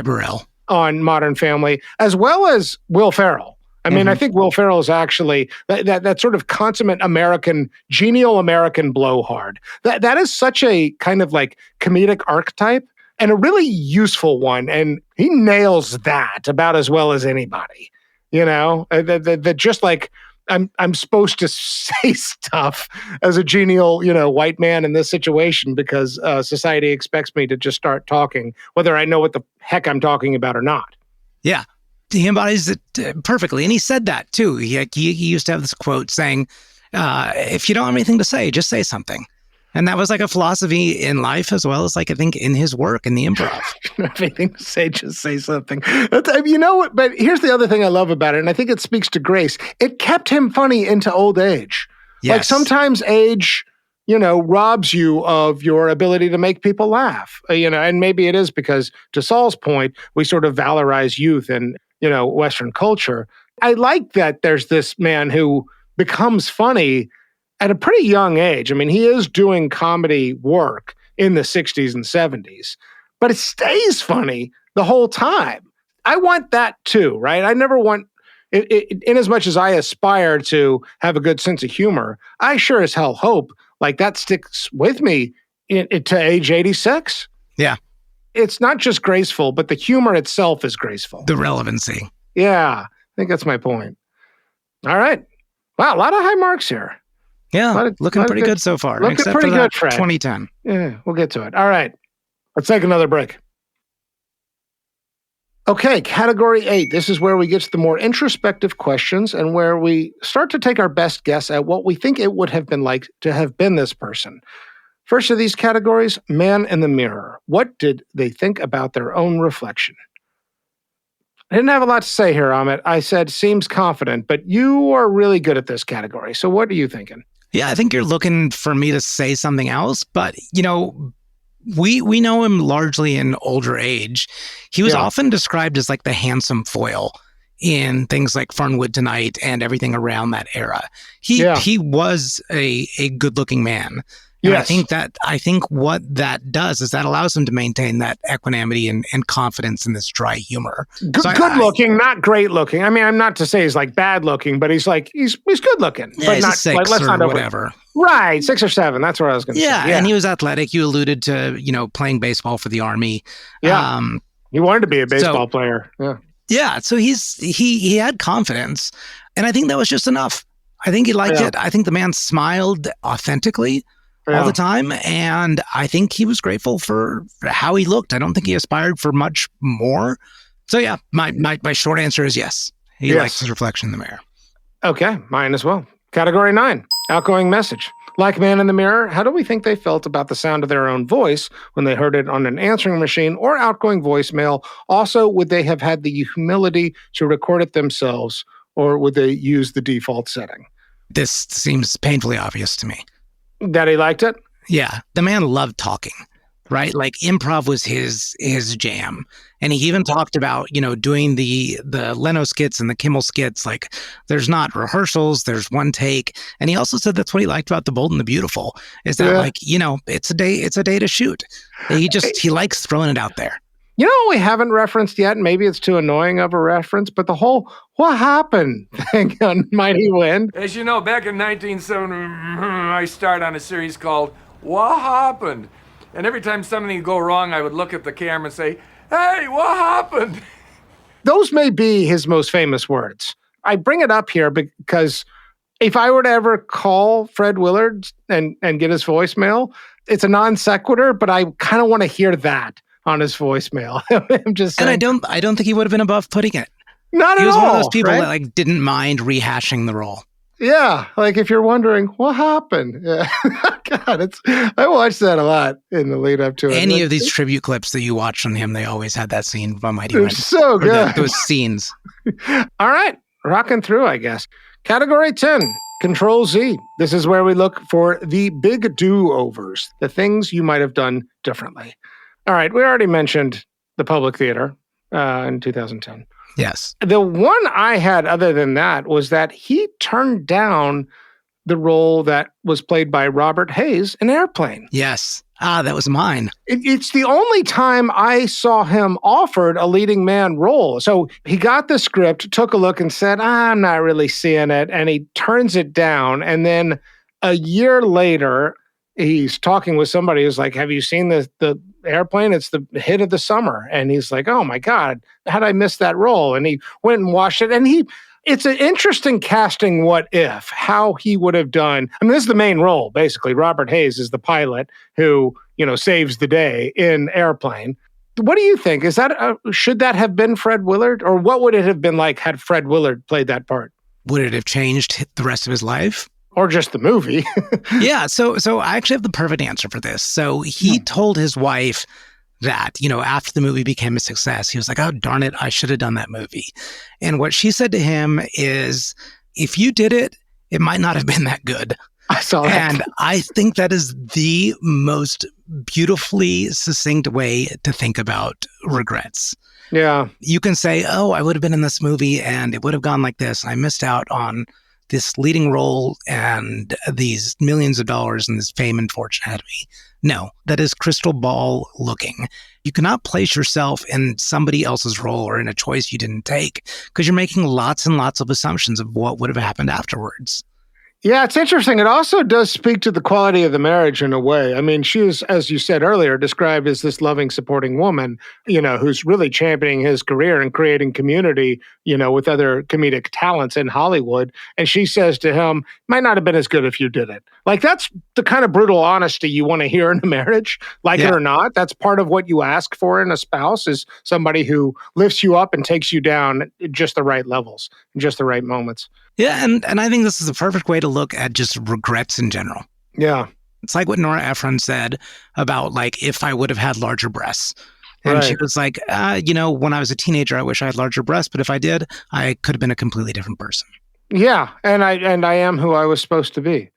Burrell on Modern Family, as well as Will Ferrell. I mean, I think Will Ferrell is actually that sort of consummate American, genial American blowhard. That is such a kind of like comedic archetype and a really useful one. And he nails that about as well as anybody, that just like, I'm supposed to say stuff as a genial, white man in this situation because society expects me to just start talking, whether I know what the heck I'm talking about or not. Yeah. He embodies it perfectly. And he said that too. He used to have this quote saying, if you don't have anything to say, just say something. And that was like a philosophy in life as well as like, I think in his work in the improv. Anything to say, just say something. You know what? But here's the other thing I love about it. And I think it speaks to grace. It kept him funny into old age. Yes. Like sometimes age, robs you of your ability to make people laugh, and maybe it is because to Saul's point, we sort of valorize youth and, Western culture. I like that there's this man who becomes funny at a pretty young age. I mean, he is doing comedy work in the 60s and 70s, but it stays funny the whole time. I want that too, right? I never want, in as much as I aspire to have a good sense of humor, I sure as hell hope like that sticks with me to age 86. Yeah. It's not just graceful, but the humor itself is graceful. The relevancy. Yeah, I think that's my point. All right. Wow, a lot of high marks here. Yeah, looking pretty good so far. Looking except pretty for that good, Fred. 2010. Yeah, we'll get to it. All right. Let's take another break. Okay, category 8. This is where we get to the more introspective questions and where we start to take our best guess at what we think it would have been like to have been this person. First of these categories, man in the mirror. What did they think about their own reflection? I didn't have a lot to say here, Amit. I said, seems confident, but you are really good at this category. So what are you thinking? Yeah, I think you're looking for me to say something else, but, we know him largely in older age. He was often described as like the handsome foil in things like Fernwood Tonight and everything around that era. He was a good-looking man. And Yes. I think what that does is that allows him to maintain that equanimity and confidence in this dry humor. Good looking, not great looking. I mean, I'm not to say he's like bad looking, but he's good looking. Yeah, but he's not a 6 like, let's or not whatever. Right, 6 or 7. That's what I was going to say. Yeah, and he was athletic. You alluded to, playing baseball for the Army. Yeah, he wanted to be a baseball player. Yeah. Yeah, so he had confidence, and I think that was just enough. I think he liked it. I think the man smiled authentically all the time, and I think he was grateful for how he looked. I don't think he aspired for much more. So yeah, my short answer is yes. He likes his reflection in the mirror. Okay, mine as well. Category 9, outgoing message. Like man in the mirror, how do we think they felt about the sound of their own voice when they heard it on an answering machine or outgoing voicemail? Also, would they have had the humility to record it themselves, or would they use the default setting? This seems painfully obvious to me. That he liked it? Yeah, the man loved talking, right? Like improv was his jam. And he even talked about, doing the Leno skits and the Kimmel skits. Like there's not rehearsals, there's one take. And he also said that's what he liked about The Bold and the Beautiful is that it's a day to shoot. He likes throwing it out there. You know what we haven't referenced yet? Maybe it's too annoying of a reference, but the whole "what happened" thing on Mighty Wind. As you know, back in 1970, I starred on a series called What Happened? And every time something would go wrong, I would look at the camera and say, hey, what happened? Those may be his most famous words. I bring it up here because If I were to ever call Fred Willard and get his voicemail, it's a non sequitur, but I kind of want to hear that on his voicemail. I'm just saying. And I don't think he would have been above putting it. Not at all. He was one of those people right? that like didn't mind rehashing the role. Yeah, like if you're wondering what happened, yeah. God, I watched that a lot in the lead up to it. Any of these tribute clips that you watch from him, they always had that scene from Mighty They're Wind. so good. Those scenes. All right, rocking through, I guess. Category 10, Control Z. This is where we look for the big do-overs, the things you might have done differently. All right, we already mentioned the Public Theater in 2010. Yes. The one I had other than that was that he turned down the role that was played by Robert Hayes in Airplane. Yes. That was mine. It's the only time I saw him offered a leading man role. So he got the script, took a look and said, I'm not really seeing it. And he turns it down. And then a year later, he's talking with somebody who's like, have you seen the Airplane? It's the hit of the summer. And he's like, oh my God, how'd I miss that role? And he went and watched it. And it's an interesting casting what if, how he would have done. I mean, this is the main role, basically. Robert Hayes is the pilot who, saves the day in Airplane. What do you think? Is that should that have been Fred Willard? Or what would it have been like had Fred Willard played that part? Would it have changed the rest of his life? Or just the movie? Yeah, so I actually have the perfect answer for this. So he told his wife that, after the movie became a success, he was like, oh, darn it, I should have done that movie. And what she said to him is, if you did it, it might not have been that good. I saw that. And I think that is the most beautifully succinct way to think about regrets. Yeah. You can say, oh, I would have been in this movie and it would have gone like this. I missed out on this leading role and these millions of dollars and this fame and fortune ahead of me. No, that is crystal ball looking. You cannot place yourself in somebody else's role or in a choice you didn't take because you're making lots and lots of assumptions of what would have happened afterwards. Yeah, it's interesting. It also does speak to the quality of the marriage in a way. I mean, she is, as you said earlier, described as this loving, supporting woman, who's really championing his career and creating community, with other comedic talents in Hollywood. And she says to him, might not have been as good if you did it. Like, that's the kind of brutal honesty you want to hear in a marriage, like it or not. That's part of what you ask for in a spouse is somebody who lifts you up and takes you down at just the right levels, in just the right moments. Yeah, and I think this is a perfect way to look at just regrets in general. Yeah. It's like what Nora Ephron said about, like, if I would have had larger breasts. And she was like, when I was a teenager, I wish I had larger breasts, but if I did, I could have been a completely different person. Yeah, and I am who I was supposed to be.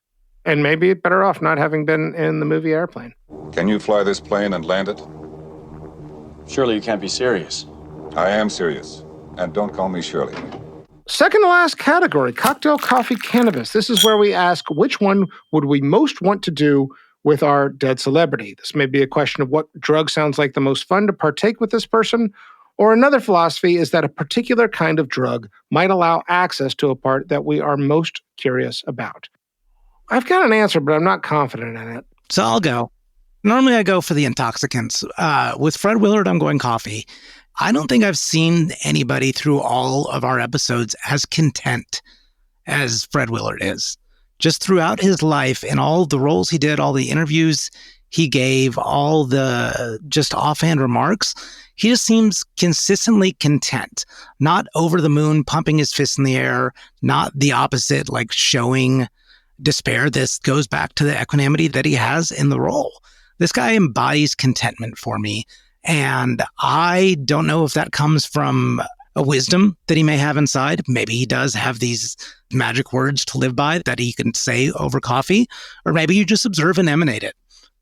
And maybe better off not having been in the movie Airplane. Can you fly this plane and land it? Surely you can't be serious. I am serious. And don't call me Shirley. Second to last category, cocktail, coffee, cannabis. This is where we ask which one would we most want to do with our dead celebrity. This may be a question of what drug sounds like the most fun to partake with this person, or another philosophy is that a particular kind of drug might allow access to a part that we are most curious about. I've got an answer, but I'm not confident in it. So I'll go. Normally I go for the intoxicants. With Fred Willard, I'm going coffee. I don't think I've seen anybody through all of our episodes as content as Fred Willard is. Just throughout his life and all the roles he did, all the interviews he gave, all the just offhand remarks, he just seems consistently content, not over the moon, pumping his fists in the air, not the opposite, like showing despair. This goes back to the equanimity that he has in the role. This guy embodies contentment for me. And I don't know if that comes from a wisdom that he may have inside. Maybe he does have these magic words to live by that he can say over coffee, or maybe you just observe and emanate it.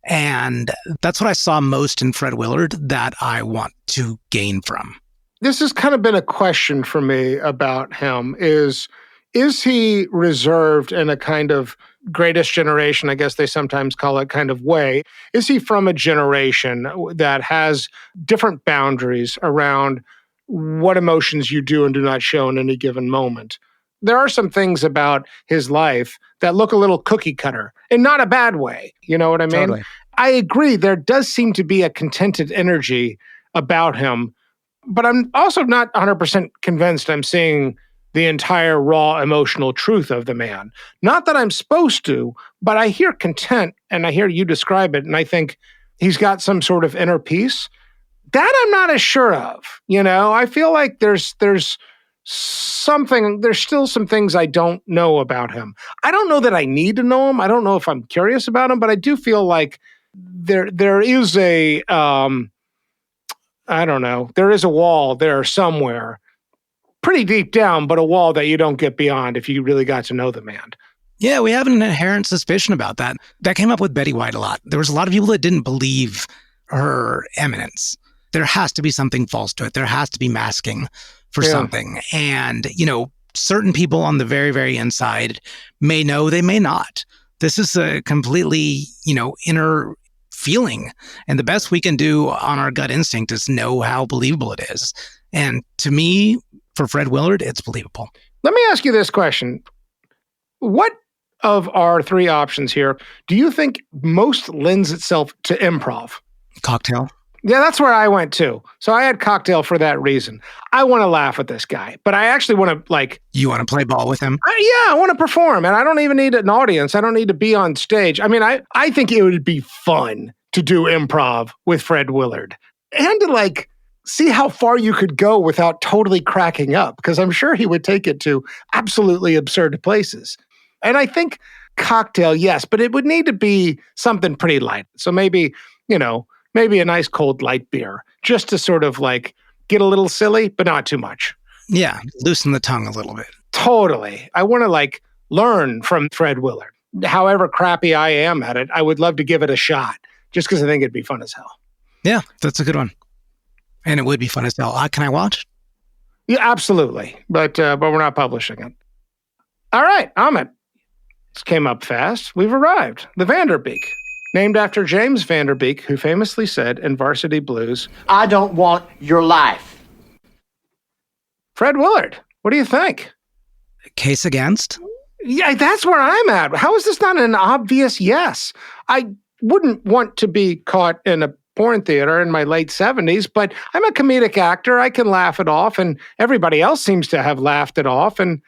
And that's what I saw most in Fred Willard that I want to gain from. This has kind of been a question for me about him is he reserved in a kind of greatest generation, I guess they sometimes call it, kind of way? Is he from a generation that has different boundaries around what emotions you do and do not show in any given moment? There are some things about his life that look a little cookie cutter, in not a bad way. You know what I mean? Totally. I agree. There does seem to be a contented energy about him, but I'm also not 100% convinced I'm seeing the entire raw emotional truth of the man. Not that I'm supposed to, but I hear content and I hear you describe it, and I think he's got some sort of inner peace. That I'm not as sure of. I feel like there's still some things I don't know about him. I don't know that I need to know him. I don't know if I'm curious about him, but I do feel like there is a, I don't know, there is a wall there somewhere, pretty deep down, but a wall that you don't get beyond if you really got to know the man. Yeah, we have an inherent suspicion about that. That came up with Betty White a lot. There was a lot of people that didn't believe her eminence. There has to be something false to it. There has to be masking for something. And, certain people on the very, very inside may know, they may not. This is a completely, inner feeling. And the best we can do on our gut instinct is know how believable it is. And to me, for Fred Willard, it's believable. Let me ask you this question. What of our three options here do you think most lends itself to improv? Cocktail. Yeah, that's where I went too. So I had Cocktail for that reason. I want to laugh at this guy, but I actually want to You want to play ball with him? I want to perform, and I don't even need an audience. I don't need to be on stage. I mean, I think it would be fun to do improv with Fred Willard and to see how far you could go without totally cracking up, because I'm sure he would take it to absolutely absurd places. And I think Cocktail, yes, but it would need to be something pretty light. So maybe a nice cold light beer, just to sort of get a little silly, but not too much. Yeah, loosen the tongue a little bit. Totally. I want to learn from Fred Willard. However crappy I am at it, I would love to give it a shot, just because I think it'd be fun as hell. Yeah, that's a good one. And it would be fun as hell. Can I watch? Yeah, absolutely. But we're not publishing it. All right, Amit. This came up fast. We've arrived. The Vanderbeek. Named after James Vanderbeek, who famously said in Varsity Blues, I don't want your life. Fred Willard, what do you think? Case against? Yeah, that's where I'm at. How is this not an obvious yes? I wouldn't want to be caught in a porn theater in my late 70s, but I'm a comedic actor. I can laugh it off, and everybody else seems to have laughed it off, and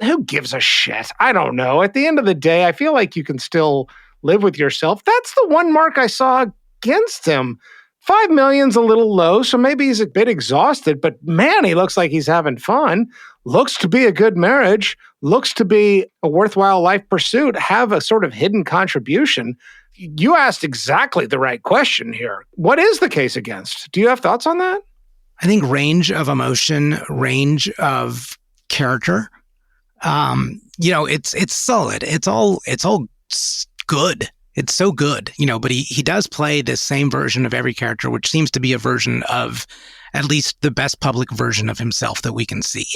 who gives a shit? I don't know. At the end of the day, I feel like you can still live with yourself. That's the one mark I saw against him. 5 million's a little low, so maybe he's a bit exhausted, but man, he looks like he's having fun. Looks to be a good marriage. Looks to be a worthwhile life pursuit. Have a sort of hidden contribution. You asked exactly the right question here. What is the case against? Do you have thoughts on that? I think range of emotion, range of character. It's solid. It's all good. It's so good, but he does play this same version of every character, which seems to be a version of at least the best public version of himself that we can see.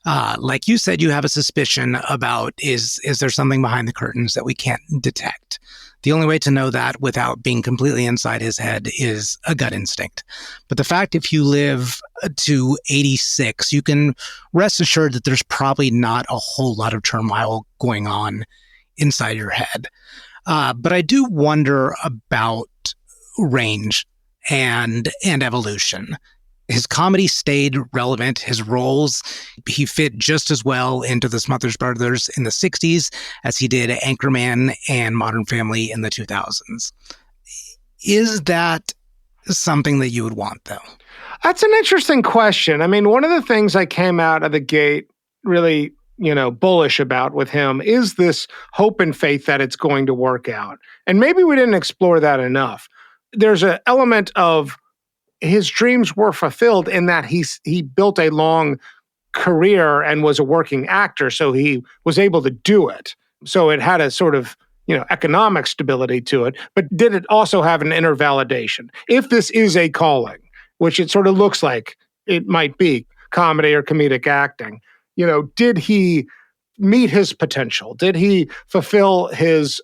Like you said, you have a suspicion about, is there something behind the curtains that we can't detect? The only way to know that without being completely inside his head is a gut instinct. But the fact, if you live to 86, you can rest assured that there's probably not a whole lot of turmoil going on inside your head. But I do wonder about range and evolution. His comedy stayed relevant. His roles, he fit just as well into the Smothers Brothers in the 60s as he did Anchorman and Modern Family in the 2000s. Is that something that you would want, though? That's an interesting question. I mean, one of the things I came out of the gate really bullish about with him is this hope and faith that it's going to work out. And maybe we didn't explore that enough. There's an element of his dreams were fulfilled in that he built a long career and was a working actor, so he was able to do it. So it had a sort of, economic stability to it, but did it also have an inner validation? If this is a calling, which it sort of looks like it might be, comedy or comedic acting, did he meet his potential? Did he fulfill his,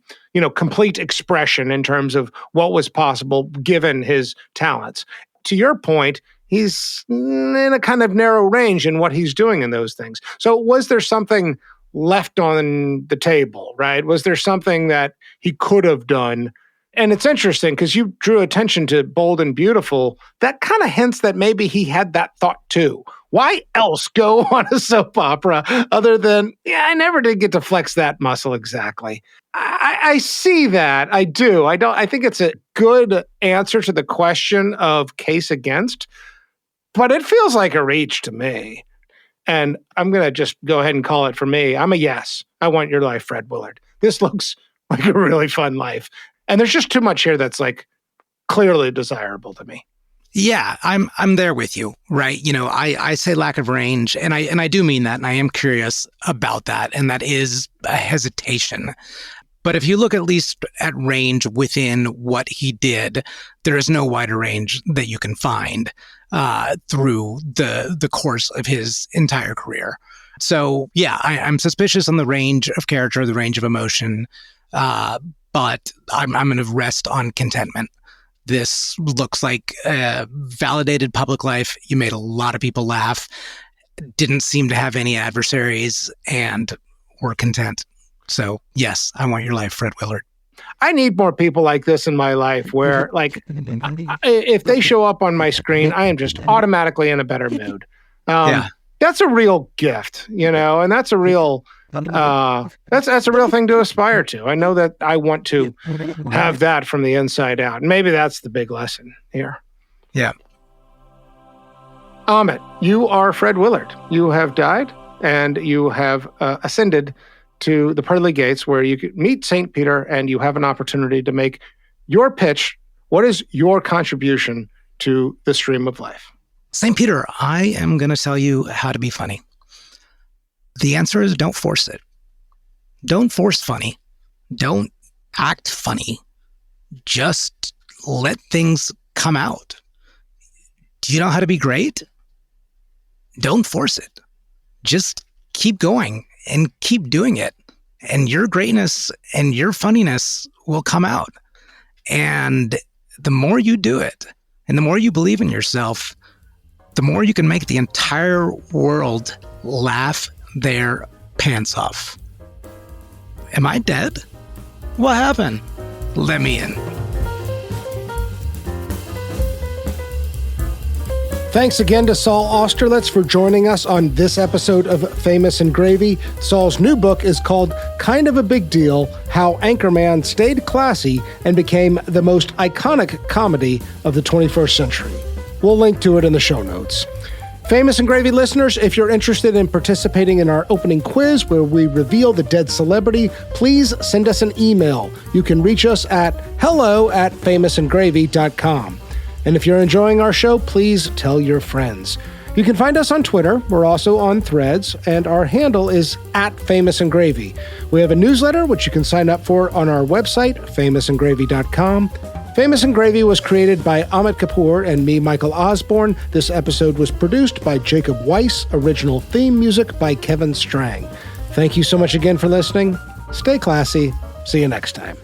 complete expression in terms of what was possible given his talents? To your point, he's in a kind of narrow range in what he's doing in those things. So was there something left on the table, right? Was there something that he could have done And it's interesting because you drew attention to Bold and Beautiful. That kind of hints that maybe he had that thought too. Why else go on a soap opera other than, I never did get to flex that muscle exactly. I see that. I do. I think it's a good answer to the question of case against, but it feels like a reach to me. And I'm going to just go ahead and call it for me. I'm a yes. I want your life, Fred Willard. This looks like a really fun life. And there's just too much here that's like clearly desirable to me. Yeah, I'm there with you, right? I say lack of range, and I do mean that, and I am curious about that, and that is a hesitation. But if you look at least at range within what he did, there is no wider range that you can find through the course of his entire career. So yeah, I'm suspicious on the range of character, the range of emotion, but I'm going to rest on contentment. This looks like a validated public life. You made a lot of people laugh, didn't seem to have any adversaries, and were content. So, yes, I want your life, Fred Willard. I need more people like this in my life where, like, if they show up on my screen, I am just automatically in a better mood. That's a real gift, and that's a real... that's a real thing to aspire to. I know that I want to have that from the inside out. And maybe that's the big lesson here. Yeah. Amit, you are Fred Willard. You have died and you have ascended to the pearly gates where you could meet St. Peter and you have an opportunity to make your pitch. What is your contribution to the stream of life? St. Peter, I am going to tell you how to be funny. The answer is don't force it. Don't force funny. Don't act funny. Just let things come out. Do you know how to be great? Don't force it. Just keep going and keep doing it. And your greatness and your funniness will come out. And the more you do it, and the more you believe in yourself, the more you can make the entire world laugh their pants off. Am I dead? What happened? Let me in. Thanks again to Saul Austerlitz for joining us on this episode of Famous and Gravy. Saul's new book is called Kind of a Big Deal: How Anchorman Stayed Classy and Became the Most Iconic Comedy of the 21st Century. We'll link to it in the show notes. Famous and Gravy listeners, if you're interested in participating in our opening quiz where we reveal the dead celebrity, please send us an email. You can reach us at hello@famousandgravy.com. And if you're enjoying our show, please tell your friends. You can find us on Twitter. We're also on Threads, and our handle is @famousandgravy. We have a newsletter, which you can sign up for on our website, famousandgravy.com. Famous and Gravy was created by Amit Kapoor and me, Michael Osborne. This episode was produced by Jacob Weiss. Original theme music by Kevin Strang. Thank you so much again for listening. Stay classy. See you next time.